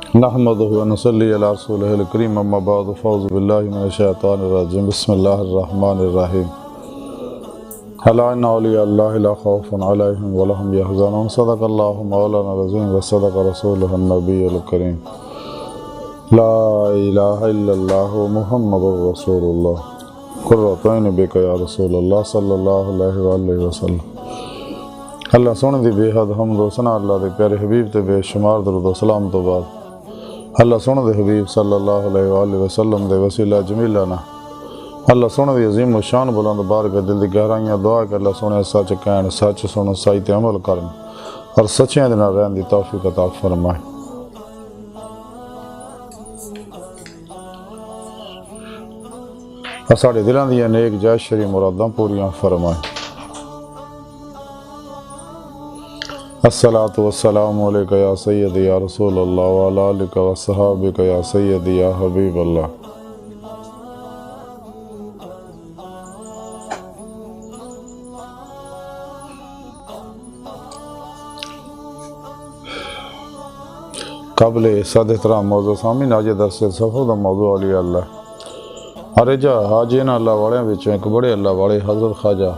नहमदुहु व नसल्ली अला रसूलिहिल करीम अम्मा बाद फ़ौज़ु बिल्लाहि मिनश शैतानिर रजीम बिस्मिल्लाहिर रहमानिर रहीम अला इन्ना औलिया अल्लाहि ला खौफुन अलैहिम व ला हुम यहज़नून सदक़ल्लाहु मौलाना अज़ीम व सदक़ रसूलुहुन नबियुल करीम ला इलाहा इल्लल्लाहु मुहम्मदुर रसूलुल्लाह कुर्रतु ऐनि बिका या रसूलल्लाह सल्लल्लाहु अलैहि वसल्लम। अल्लाह सोने दी बेहद हम्द व सना अल्लाह दे प्यारे हबीब ते बेशुमार दरूद व सलाम तो बाद अल्लाह सोने दे हबीब सल्लल्लाहु अलैहि वसल्लम दे वसीला जमीला ना अल्लाह सोने दी अजीम व शान बुलंद बारगाह दिल दी गहराइयां दुआ कि अल्लाह सोने सच कहन सच सुन सही ते अमल करन और सच्चियां दे नाल रहन दी तौफीक अता फरमाए। साढ़े दिलों दी नेक जायज़ शरी मुरादां पूरियां फरमाए। अस्सलातु वस्सलामु अलैका या सय्यदी या रसूल अल्लाह व अला आलिका व अस्हाबिका या सय्यदी या हबीब अल्लाह। काबिल सद एहतराम मौजू सामीन आज दरस सफ़ो दा मौजू अली अल्लाह अरे जा हाजिन अल्लाह वाले विचों एक बड़े अल्लाह वाले हज़रत ख्वाजा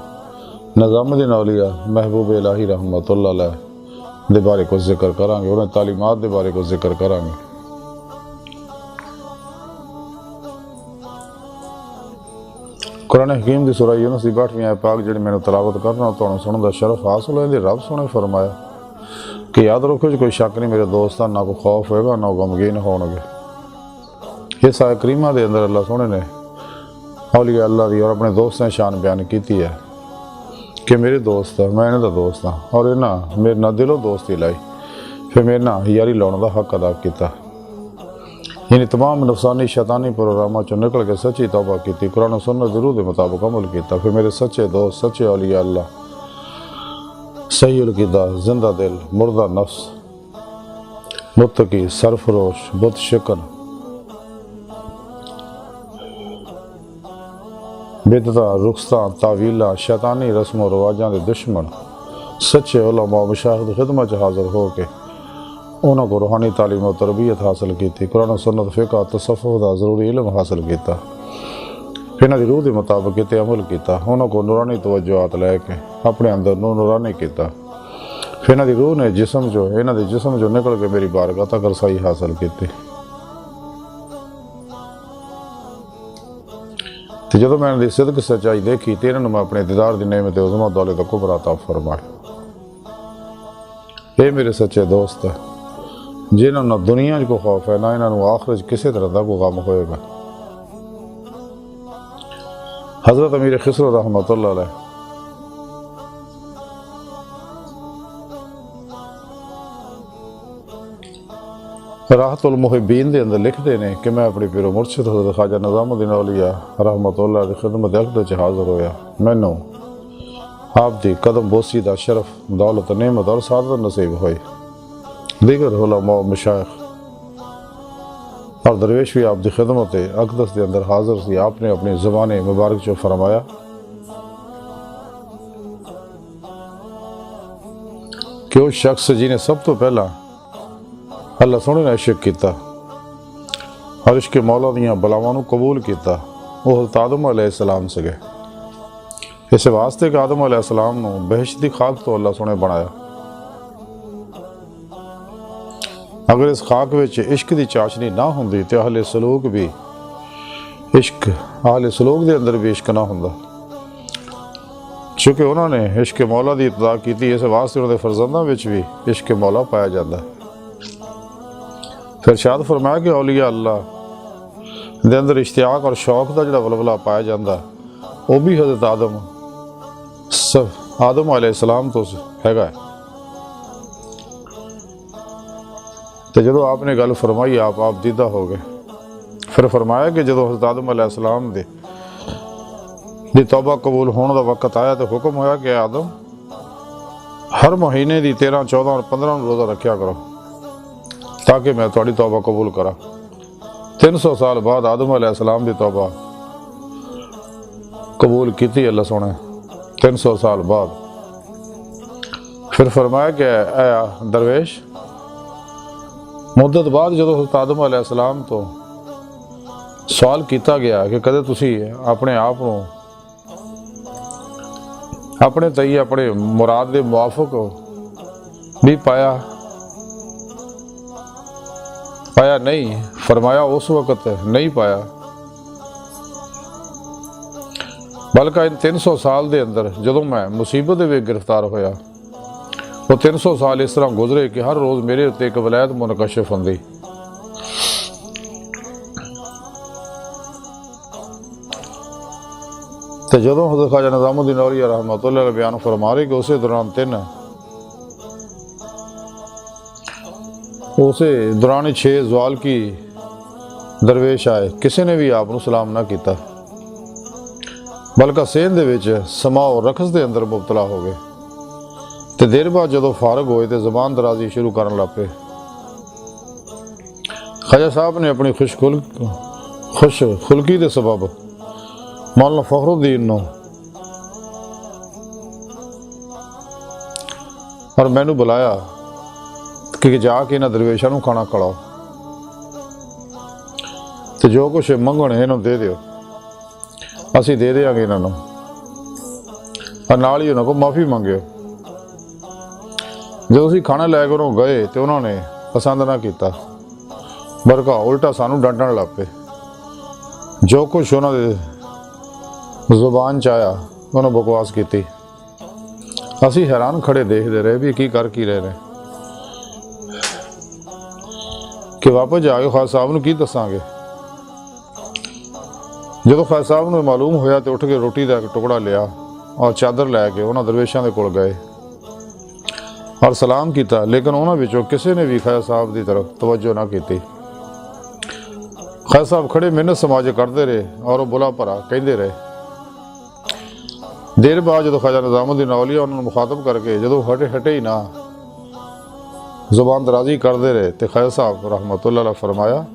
निज़ामुद्दीन औलिया महबूब इलाही रहमतुल्लाह अलैह दे बारे को जिक्र करांगे, उन्हें तालीमात दे बारे को जिक्र करांगे। कुरान हकीम की सूरह यूनुस की 8वीं आयत पाक जी मैंने तलावत करना तो सुनने का शरफ हासिल होने रब सोने फरमाया कि याद रखो जी कोई शक नहीं मेरे दोस्त ना कोई खौफ होगा ना गमगीन होंगे। इस आयत करीमा के अंदर अल्लाह सोने ने औलिया अल्लाह की और अपने दोस्तों की शान बयान की है कि मेरे दोस्त है मैं इन्हों का दोस्त हाँ और इन्हें मेरे ना दिलों दोस्ती लाई फिर मेरे ना यारी लाने का हक अदा किया। यानी तमाम नुकसानी शैतानी प्रोग्रामों चो निकल के सच्ची तौबा की कुरान सुन्नत ज़रूर के मुताबिक अमल किया। फिर मेरे सच्चे दोस्त सच्चे औलिया अल्लाह सहीउल क़िदा जिंदा दिल मुर्दा नफ्स मुत्तकी सरफरोश बुत शिकन बिदता रुखसा तावीला शैतानी रस्म रवाजा के दुश्मन सच्चे उलमा मुशाहिद खिदमत हाजिर हो के उन्होंने को रूहानी तालीम और तरबियत हासिल की, कुरान सुन्नत फ़िक़ह तसव्वुफ़ का ज़रूरी इल्म हासिल किया, फिर इन्हों की रूह के मुताबिक इते अमल किया, उन्होंने को नूरानी तवज्जुहात लैके अपने अंदर नूरानी किया। फिर इन्हों की रूह ने जिसम जो इन्हों के जिसम जो निकल के मेरी बारगाह तक रसाई हासिल की। तो जो मैं इन्होंने सिदक सच्चाई देखी तो इन्होंने मैं अपने दीदार की नेमत उज़्मा दौलत कुबरा अता फरमाया। ये मेरे सच्चे दोस्त है जिन्होंने ना दुनिया को खौफ है ना इन्होंने आखिरत किसी तरह का कोई गम होएगा। हज़रत अमीर खिसरो रहमतुल्लाह अलैह राहतुल मुहिब्बीन के अंदर लिखते हैं कि मैं अपनी पीरो मुर्शिद हज़रत ख्वाजा निज़ामुद्दीन औलिया रहमतुल्लाह की खिदमत अक़द च हाज़िर होया। मैनू आप दी कदम बोसी का शरफ दौलत नेमत और सादत नसीब हुई। दीगर उलमा मशाइख और दरवेश भी आप दी खिदमत अक़दस के अंदर हाजिर सी। आपने अपनी ज़बान मुबारक चो फरमाया कि उस शख्स जिन्हें सब तो पहला अल्लाह सोने ने इश्क किया और इश्क मौला दियाँ बलावां कबूल किया वो हज़रत आदम अलैहिस्सलाम से गए। इस वास्ते कि आदम अलैहिस्सलाम नूं बहिश्त दी खाक तो अल्लाह सोने बनाया। अगर इस खाक विच इश्क की चाशनी ना होंदी तो अहले सलूक भी इश्क अहले सलूक के अंदर भी इश्क ना होंदा, चूँकि उन्होंने इश्क मौला की इब्तिदा की। इस वास्ते उन्होंने फरजंदां विच भी इश्क मौला पाया जाता है। फिर शायद फरमाया कि औलिया अल्लाह दे अंदर इश्तियाक और शौक का जो वलवला पाया जाता वो भी हज़रत आदम अलैहिस्सलाम तो हैगा। तो जो आपने गल फरमाई आप दीदा हो गए। फिर फरमाया कि जो हज़रत आदम अलैहिस्सलाम दी तौबा कबूल होने का वक्त आया तो हुक्म होया कि आदम हर महीने की 13, 14 और 15 रोज़ा रखा करो ताकि मैं थोड़ी तौबा कबूल करा। 300 साल बाद आदम अलैहिस्सलाम की तौबा कबूल की अल्लाह सोने 300 साल बाद। फिर फरमाया कि दरवेश मुद्दत बाद जो हज़रत आदम अलैहिस्सलाम तो सवाल किया गया कि कदे तुसी अपने आप को अपने तई अपने मुराद के मुआफिक भी पाया नहीं? फरमाया उस वक्त नहीं पाया, बल्कि इन 300 साल के अंदर जो मैं मुसीबत के विच गिरफ्तार होया, वो 300 साल इस तरह गुजरे कि हर रोज़ मेरे उत्ते एक वलैत मुनकशिफ होंदी। तो जो हज़रत ख्वाजा निज़ामुद्दीन औलिया रहमतुल्लाह अलैह बयान फरमा रहे कि उस दौरान 6 ज़वाल की दरवेश आए, किसी ने भी आपको सलाम ना किया, बल्कि सेहन दे विच समा और रखस के अंदर मुबतला हो गए। तो देर बाद जो फारग होए तो ज़बान दराजी शुरू करन लग पे। ख्वाजा साहब ने अपनी खुश खुलकी के सबब मौलाना फखरुद्दीन नो और मैनू बुलाया कि जाके इन्होंने दरवेशों को खाना खिलाओ, तो जो कुछ मंगण इन्हों दे दिओ, असी दे देंगे इन्हों, और नाल ही उन्होंने को माफ़ी मंगियो। जो असी खाना लैके उन्होंने गए तो उन्होंने पसंद ना किया, बल्कि उल्टा सानू डांटण लग पे। जो कुछ उन्होंने जुबान च आया उन्होंने बकवास की। असी हैरान खड़े देखते रहे भी की कर की रहे ने, कि वापस जाके ख्वाजा साहब नूं की दसांगे। जो ख्वाजा साहब नूं मालूम होया तो उठ के रोटी का एक टुकड़ा लिया और चादर लैके उन्होंने दरवेशों के कोल गए और सलाम किया, लेकिन उन्होंने विचों किसी ने भी ख्वाजा साहब की तरफ तवज्जो ना की। ख्वाजा साहब खड़े मिन्नत समाज करते रहे और वो बुला भरा कहते रहे। देर बाद जो ख्वाजा निज़ामुद्दीन औलिया उन्होंने मुखातब करके जो हटे ही ना जुबान दराजी करते रहे, तो ख्वाजा साहब रहमतुल्लाह अलैह फरमाया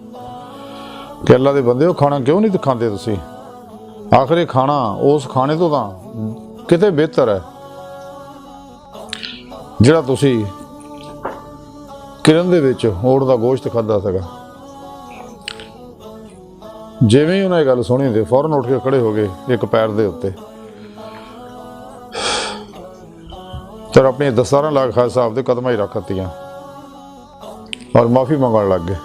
कि अल्लाह के बंदे खाना क्यों नहीं खाते तुसी? आखिर खाना उस खाने तो किते बेहतर है जिहड़ा तुसी किरण दे विच ऊँट दा गोश्त खादा सगा। जिवें ही उन्हें गल सुनी तो फौरन उठ के खड़े हो गए एक पैर के उत्ते, तो अपनी दस्तारां ला ख्वाजा साहब के कदम ही रख दियां और माफ़ी मंगण लग गए।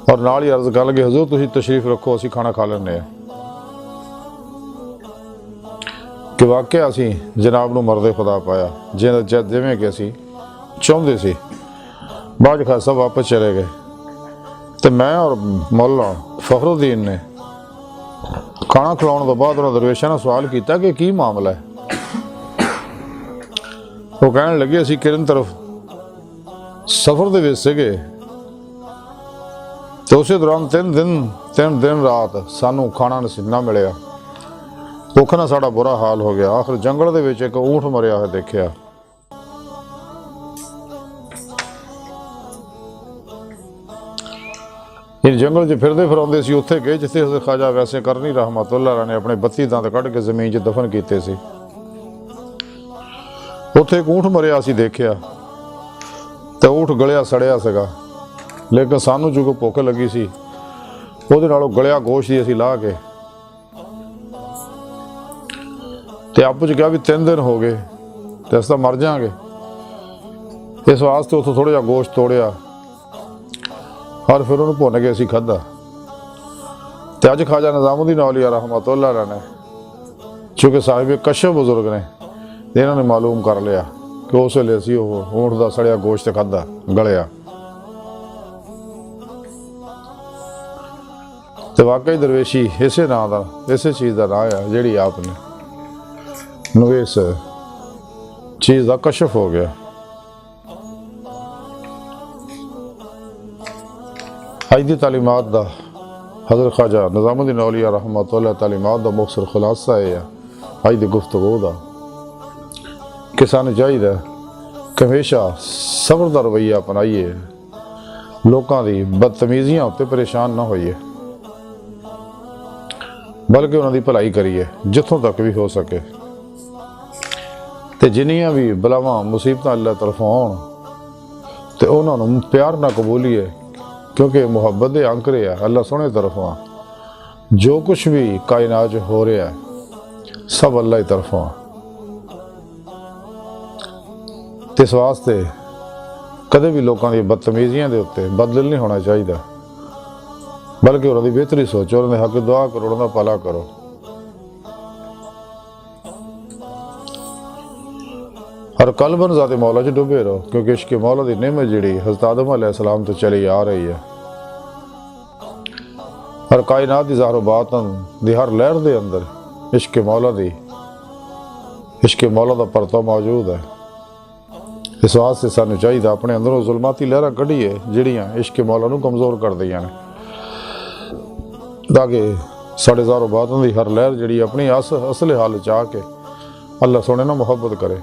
और नाल ही अर्ज कर लगे, हजूर तुसीं तशरीफ रखो, असीं खाना खा लैंदे आ। कि वाकई असीं जनाब नूं मरदे खुदा पाया जिवें कि असीं चाहुंदे सी। बाद ख्वाजा साहब वापस चले गए, तो मैं और मौलाना फखरुद्दीन ने खाना खिलाने तो बाद उन्होंने दरवेशों ने सवाल किया कि की मामला है। वो कहने लगे असीं किरण तरफ सफ़र दे विच सीगे, तो उस दौरान 3 दिन रात सानू खाना ना मिलिया, भुख ना साड़ा बुरा हाल हो गया। आखिर जंगल दे विच एक ऊँट मरिया हुआ देखिया। इन जंगल च फिरदे फिराउंदे सी, उत्थे गए जिथे हज़रत ख्वाजा वैसे करनी रहमतुल्लाह ने अपने 32 दंद कढ़ के जमीन च दफन किए सी। उत्थे एक ऊँट मरिया सी देखिया, तो ऊँट गलिया सड़िया सगा, लेकिन सानू जो भुख लगी सी उहदे नालों गलिया गोश्त ही असीं ला के ते आपस च कहा भी 3 दिन हो गए तो अस तो मर जाएंगे। इस वास्ते उत्थों थोड़ा जिहा गोश्त तोड़िया और फिर उन्होंने भुन के असीं खाधा। तो अज ख्वाजा निज़ामुद्दीन औलिया रहमतुल्लाह अलैह ने चूँकि साहिब कशफ बुजुर्ग ने इन्होंने मालूम कर लिया कि उस वेले असीं ऊँट का सड़िया गोश्त खाधा गलिया। तो वाकई दरवेशी इसे नां दा इसे चीज़ का नाम है जिहड़ी आपने इस चीज़ का कशफ हो गया। अज दी तालीमात दा हज़रत ख्वाजा निज़ामुद्दीन औलिया रहमतुल्लाह तालीमात दा मुख्तसर खुलासा है अज दी गुफ्तगू दा कि सानू चाहिए कि हमेशा सबर दा रवैया अपनाइए, लोगों की बदतमीजियां उत्ते परेशान ना होइए, बल्कि उन्होंने भलाई करिए जिथों तक भी हो सके। ਤੇ ਜਿੰਨੀਆਂ ਵੀ ਬਲਾਵਾਂ ਮੁਸੀਬਤਾਂ ਅੱਲਾਹ ਤਰਫੋਂ ਆਉਣ ਤੇ ਉਹਨਾਂ ਨੂੰ ਪਿਆਰ ਨਾਲ ਕਬੂਲੀਏ, क्योंकि मुहब्बत के अंकरे है अल्लाह सोने तरफों। जो कुछ भी कायनात हो रहा है सब अल्लाह की तरफों। इस वास्ते कदे भी लोगों की बदतमीजियां के उत्ते बदल नहीं होना चाहिए, बल्कि उन्होंने बेहतरी सोचो, उन्होंने हक दुआ करो, उन्होंने भला करो। और कलबन ज़ाते मौला च डुबे रहो, क्योंकि इश्क मौला की नेमत जी हज़रत आदम अलैहिस्सलाम तो चली आ रही है। और कायनात की ज़ाहिर बातन दी हर लहर के अंदर इश्क मौला का परता मौजूद है। इस वास्ते सानू चाहिए अपने अंदरों जुल्माती लहर कढ़ीए जिहड़ियां इश्क मौला नू कमज़ोर कर दियां ने, ताकि साढ़े ज़ाहिर बातन की हर लहर जी अपनी असले हाल च आके अल्लाह सोने ना मुहब्बत करे।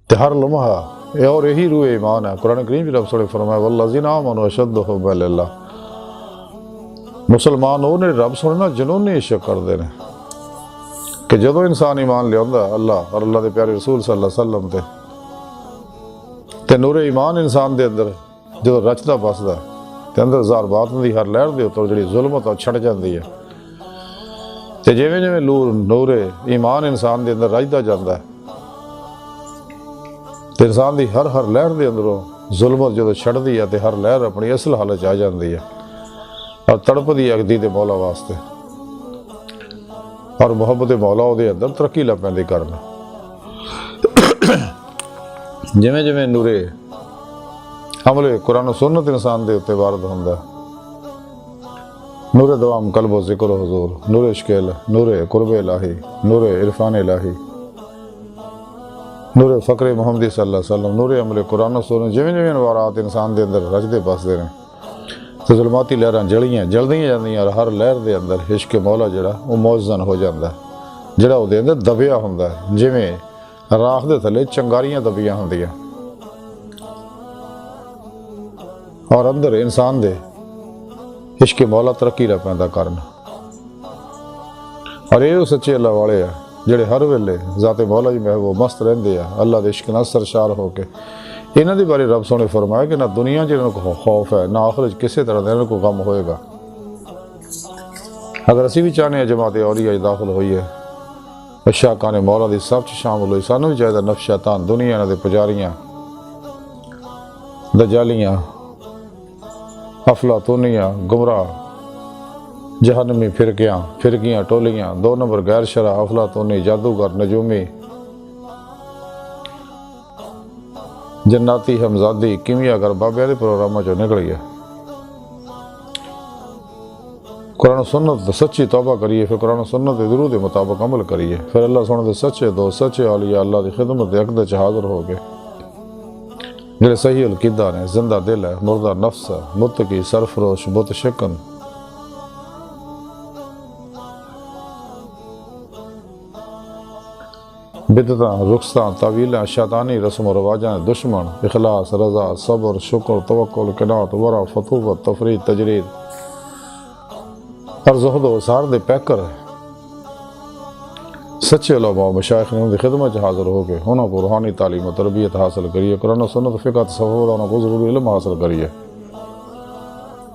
ते हर लम्हा और यही रूह ईमान है। कुरान करीम रब सोने फरमाया वल्लज़ीना आमनू अशद्दु हुब्बन लिल्लाह। मुसलमान वो ने रब सोने ना जुनूनी इश्क करते हैं कि जदों इंसान ईमान लिया अल्लाह और अल्लाह के प्यारे रसूल सल्लल्लाहु अलैहि वसल्लम ते नूरे ईमान इंसान के अंदर जो रचदा बसदा ते अंदर ज़ार बातन की हर लहर के उत्तर जी जुल्मत छड़ जाती है। तो जिमें जिमें नूरे ईमान इंसान के अंदर रचदा जाता है तो इंसान की हर लहर के अंदरों जुल्मत जो छड़ती है तो हर लहर अपनी असल हालत आ जाती है और तड़पदी अगदी के मौला वास्ते। और मुहब्बत मौला वो अंदर तरक्की लग पैंदी करना। जिमें जिमें नूरे हमले कुरान सुन्नत इंसान के उत्ते वारद होंदा, नूरे दवाम कल्बो जिक्र हुजूर, नूरे इश्क़, नूरे कुर्बे इलाही, नूरे इरफान इलाही, नूरे फ़क्र मुहम्मदी सल्लल्लाहु अलैहि वसल्लम, नूरे अमले कुरान सुन्नत जिमें जिमें वारात इंसान के अंदर रचते बसते हैं तो जुल्माती लहरां जलियां जांदियां और हर लहर के अंदर इश्क़ मौला जिहड़ा वो मौजन हो जाता है, जिहड़ा उहदे अंदर दबिया हुंदा है जिवें राख दे थले चंगारियां दबियां हुंदियां। और अंदर इंसान दे इश्क़ मौला तरक्की ला पैंदा करना। और ये सच्चे अल्लाह वाले आ जिहड़े हर वेले ज़ाते मौला जी महबूब मस्त रहिंदे आ अल्लाह दे इश्क़ नाल सरशार होके। इन्हां दे बारे रब सोने फरमाया कि ना दुनिया च इन्हां को खौफ है ना आखिरत किसी तरह का इन्हां को गम होएगा। अगर असीं भी चाहते हैं जमात औलिया दाखिल होइए शाकाने मौला दी सब च शामिल होई, सानू भी चाहिए नफ्स शैतान दुनिया इन्हां दे पुजारियां दजालियां अफलातूनियां गुमराह जहन्नमी फिरकियां टोलियां 2 नंबर गैर शरा अफलातूनी जादूगर नजूमी जन्नाती हमजादी किमियागर बाबे के प्रोग्रामों चो निकली है। कुरान सुन्नत सच्ची तौबा करिए, फिर कुरान सुन्नत के दुरूद के मुताबिक अमल करिए, फिर अल्लाह सुने सच्चे दोस्त सच्चे औलिया अल्लाह की खिदमत के अक़द च हाज़िर हो गए जिहड़े सही अलकीदा ने, जिंदा दिल है, मुर्दा नफ्स है, मुत्तकी सरफरोश बुत शिकन बिदतां रुखसां तावीलां शैतानी रस्म रवाजां दुश्मन इखलास रज़ा सब्र शुक्र तवक्कुल किनात वरा फतूवत तफरीद तजरीद और ज़ुहद वसार दे पैकर सच्चे उलमा मशाइख ने उनकी खिदमत हाजिर हो गए। उन्होंने को रूहानी तालीम तरबियत हासिल करिए, कुरान सुन्नत फ़िक़ह तसव्वुर उन्होंने ज़रूरी इल्म हासिल करिए,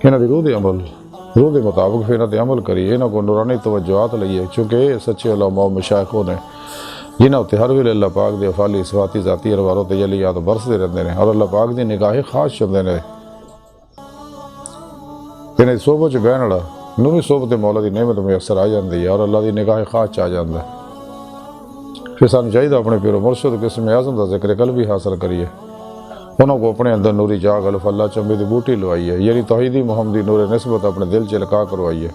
इन्होंने रूह दे मुताबिक फिर इन्होंने अमल करिए, इन्हों को नूरानी तवज्जुहात लईए। चूँकि सच्चे उलमा मशाइखों ने जिन्होंने उत्ते हर वेले अल्लाह पाक दे अफ़ाली सिफ़ाती ज़ाती अरवारों तजल्लियात बरसते रहते हैं और अल्लाह पाक दी निगाहें खास चुनते हैं। इन्हें सोबत च बहन वाला नूं भी सोबत मौला की नेमत मुयसर आ जाती है और अल्लाह की निगाहें खास च आ जाता है। फिर सानू चाहिए अपने पीरो मुर्शिद किस्म आज़म का जिक्र कल भी हासिल करिए, उन्होंने को अपने अंदर नूरी जाग अल्फ अल्लाह चंबे की बूटी लवाइए, यानी तौहीदी मुहम्मदी नूर निस्बत अपने दिल च लका करवाइए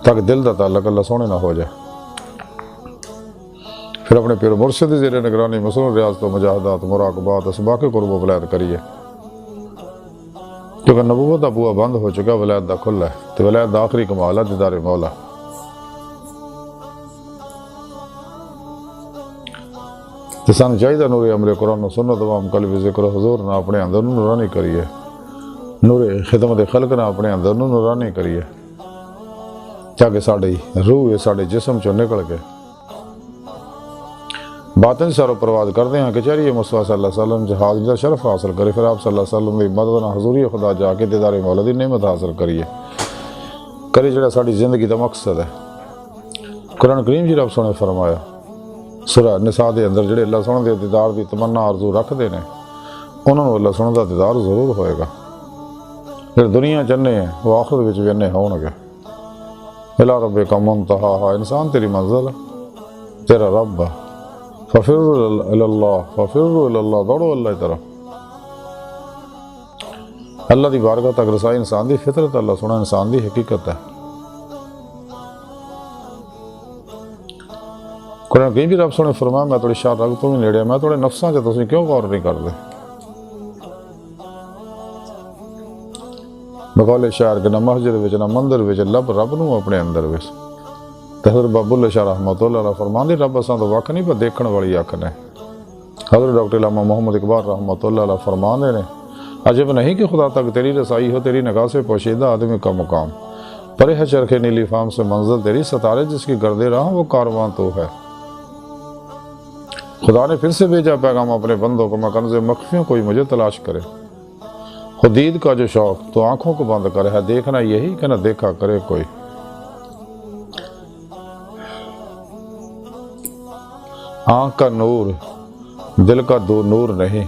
ताकि दिल का ताल्लुक अल्लाह सोने ना हो जाए। फिर अपने पीरो मुर्शिद की ज़ेरे निगरानी मसनून रियाज तो मुजाहदात मुराकबात असबाक कुर्ब वलायत करिए, क्योंकि नबूवत का बूआ बंद हो चुका, वलायत का खुला है तो वलायत का आखिरी कमाल है दीदार मौला। तो सानू चाहिए नूरे अमले कुरान सुन्नत तमाम कल्बी जिक्र हुजूर ना अपने अंदर नूरानी करिए, नूरे खिदमत खल्क ना अपने अंदर नूरानी करिए। ताकि साड़ी रूह है साढ़े जिसम चो निकल के बातन सारो परवाद करते हैं कि चलिए मुस्तफा सल्लल्लाहु अलैहि वसल्लम जहाज का शरफ हासिल करे, फिर आप सल्लल्लाहु अलैहि वसल्लम की मदद नाल हजूरी खुदा जाके दीदारे मौला दी नेमत हासिल करिए करी जिहड़ा साडी जिंदगी का मकसद है। कुरान करीम जी रब सोने फरमाया सूरह निसा के अंदर जिहड़े अल्लाह सोने के दीदार की तमन्ना आरजू रखते हैं उन्होंने अल्लाह सोने का दीदार जरूर होएगा। फिर दुनिया चन्ने हैं वो आखिरत विच भी अन्ने होणगे। इला रब्बे का मुंतहा, इंसान तेरी मंजिल तेरा रब है। फफिर्रु इलल्लाह, दौड़ो अल्लाह की तरफ। अल्लाह की बारगाह तक रसाई इंसान की फितरत, अल्लाह सोना इंसान की हकीकत है। कुरान कहीं भी रब सोने फरमाया मैं थोड़ी शाह रग तो भी नेड़े, मैं थोड़े नफ्सां च तुसीं क्यों गौर नहीं करते। बकौले शायर के ना मस्जिद विच ना मंदिर विच लब रब नूं अपने अंदर विच। ते हज़रत बाबुल शाह रहमतुल्लाह अलैह फरमांदे रब असां तो वख नहीं पर देखण वाली अख ने। हज़रत डॉक्टर इलामा मोहम्मद इकबाल रहमतुल्लाह अलैह फरमांदे ने अजब नहीं कि खुदा तक तेरी रसाई हो, तेरी निगाह से पोशीदा आदमी का मुकाम, परे है चरखे नीली फाम से मंजिल तेरी, सतारे जिसकी गर्दे राह वो कारवां तो है। खुदा ने फिर से भेजा पैगाम अपने बंदों को, मकनज़े मख्फियों कोई मुझे तलाश करे। खुदीद का जो शौक तो आंखों को बंद करे है, देखना यही कि न देखा करे कोई। आंख का नूर दिल का दो नूर नहीं।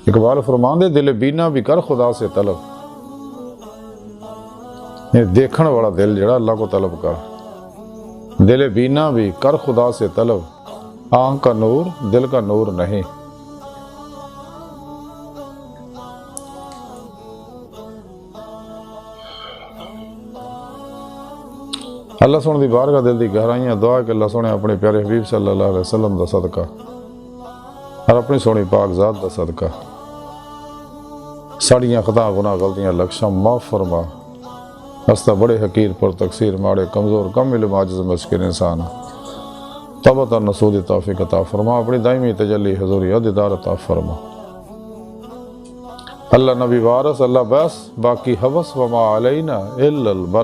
इकबाल फरमांदे दिल बीना भी कर खुदा से तलब, ये देखने वाला दिल जड़ा अल्लाह को तलब कर। दिल बीना भी कर खुदा से तलब, आंख का नूर दिल का नूर नहीं। अल्लाह सोने दी बारगाह दिल दी गहराइयां दुआ कि अल्लाह सोने अपने प्यारे हबीब सल्लल्लाहु अलैहि वसल्लम दा सदका और अपनी सोनी पाक ज़ात दा सदका साड़ियां खता गुनाह गलतियां लक्ष्य माफ़ फरमा। हस्ता बड़े हकीर पर तकसीर माड़े कमज़ोर कम इल्म आजिज़ मस्किन इंसान तबत नसूद तौफीक अता फरमा। अपनी दायमी तजल्ली हजूरी दीदार अता फरमा। अल्लाह नबी वारस अल्लाह बस बाकी हवस वमा अलैना इल्लल बल।